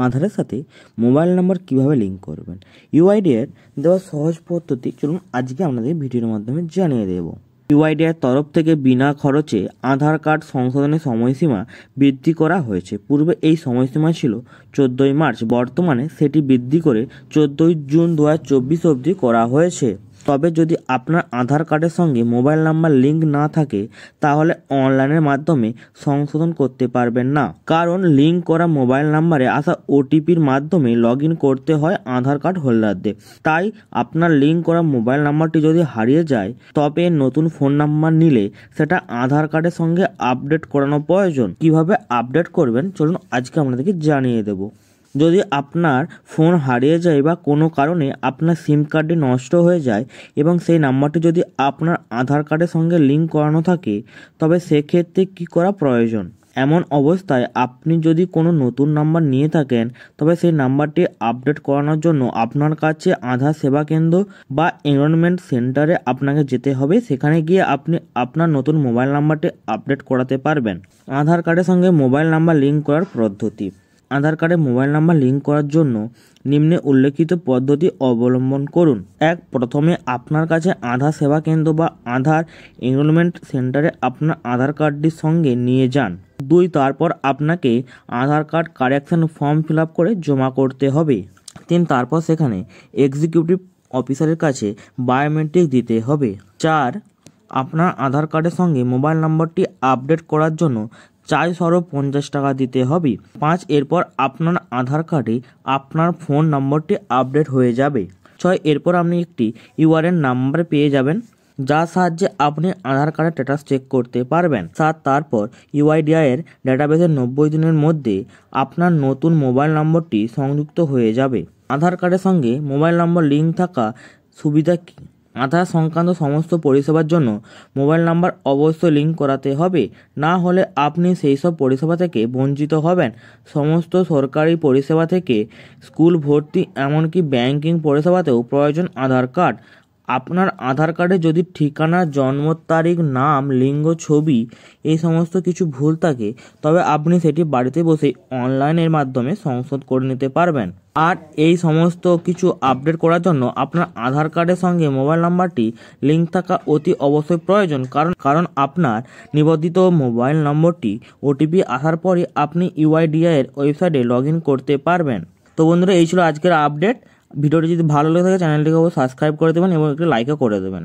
আধারের সাথে mobile number কিভাবে লিঙ্ক করবেন, ইউআইডিআই দেওয়া সহজ পদ্ধতি চলুন আজকে আপনাদের ভিডিওর মাধ্যমে জানিয়ে দেব। ইউআইডিআই তরফ থেকে বিনা খরচে আধার কার্ড সংশোধনের সময়সীমা বৃদ্ধি করা হয়েছে। পূর্বে এই সময়সীমা ছিল 14ই মার্চ, বর্তমানে সেটি বৃদ্ধি করে 14ই জুন 2024 অবধি করা হয়েছে। তবে যদি আপনার আধার কার্ডের সঙ্গে মোবাইল নাম্বার লিঙ্ক না থাকে তাহলে অনলাইনের মাধ্যমে সংশোধন করতে পারবেন না, কারণ লিঙ্ক করা মোবাইল নাম্বারে আসা ওটিপির মাধ্যমে লগ ইন করতে হয় আধার কার্ড হোল্ডারদের। তাই আপনার লিঙ্ক করা মোবাইল নাম্বারটি যদি হারিয়ে যায় তবে নতুন ফোন নাম্বার নিলে সেটা আধার কার্ডের সঙ্গে আপডেট করানো প্রয়োজন। কিভাবে আপডেট করবেন চলুন আজকে আপনাদেরকে জানিয়ে দেব। যদি আপনার ফোন হারিয়ে যায় বা কোনো কারণে আপনার সিম কার্ডটি নষ্ট হয়ে যায় এবং সেই নাম্বারটি যদি আপনার আধার কার্ডের সঙ্গে লিঙ্ক করানো থাকে তবে সেক্ষেত্রে কী করা প্রয়োজন। এমন অবস্থায় আপনি যদি কোনো নতুন নাম্বার নিয়ে থাকেন তবে সেই নাম্বারটি আপডেট করানোর জন্য আপনার কাছে আধার সেবা কেন্দ্র বা এনরোলমেন্ট সেন্টারে আপনাকে যেতে হবে। সেখানে গিয়ে আপনি আপনার নতুন মোবাইল নাম্বারটি আপডেট করাতে পারবেন। আধার কার্ডের সঙ্গে মোবাইল নাম্বার লিঙ্ক করার পদ্ধতি। আধার কার্ডে মোবাইল নাম্বার লিঙ্ক করার জন্য নিম্নে উল্লেখিত পদ্ধতি অবলম্বন করুন। প্রথমে আপনার কাছে আধার সেবা কেন্দ্র বা আধার এনরোলমেন্ট সেন্টারে আপনার আধার কার্ডটির সঙ্গে নিয়ে যান। তারপর আপনাকে Aadhaar card correction form fill up করে জমা করতে হবে। তারপর সেখানে এক্সিকিউটিভ অফিসারের কাছে বায়োমেট্রিক দিতে হবে। আপনার আধার কার্ডের সঙ্গে মোবাইল নম্বরটি আপডেট করার জন্য 450 টাকা দিতে হবে। এরপর আপনার আধার কার্ডে আপনার ফোন নম্বরটি আপডেট হয়ে যাবে। এরপর আপনি একটি ইউআরএন নাম্বার পেয়ে যাবেন যার সাহায্যে আপনি আধার কার্ডের স্ট্যাটাস চেক করতে পারবেন। তারপর ইউআইডিআই এর ডেটাবেসের 90 দিনের মধ্যে আপনার নতুন মোবাইল নম্বরটি সংযুক্ত হয়ে যাবে। আধার কার্ডের সঙ্গে মোবাইল নম্বর লিঙ্ক থাকা সুবিধা কী? আধার সংক্রান্ত সমস্ত পরিষেবার জন্য মোবাইল নাম্বার অবশ্যই লিঙ্ক করাতে হবে, না হলে আপনি সেই সব পরিষেবা থেকে বঞ্চিত হবেন। সমস্ত সরকারি পরিষেবা থেকে স্কুল ভর্তি এমনকি ব্যাংকিং পরিষেবাতেও প্রয়োজন আধার কার্ড। আপনার আধার কার্ডে যদি ঠিকানা, জন্ম তারিখ, নাম, লিঙ্গ, ছবি এই সমস্ত কিছু ভুল থাকে তবে আপনি সেটি বাড়িতে বসে অনলাইনের মাধ্যমে সংশোধন করে নিতে পারবেন। আর এই সমস্ত কিছু আপডেট করার জন্য আপনার আধার কার্ডের সঙ্গে মোবাইল নাম্বারটি লিঙ্ক থাকা অতি অবশ্যই প্রয়োজন, কারণ আপনার নিবন্ধিত মোবাইল নম্বরটি ওটিপি আসার পরে আপনি ইউআইডিআই এর ওয়েবসাইটে লগ ইন করতে পারবেন। তো বন্ধুরা, এই ছিল আজকের আপডেট। ভিডিওটি যদি ভালো লেগে থাকে চ্যানেলটিকে সাবস্ক্রাইব করে দেবেন এবং একটি লাইকও করে দেবেন।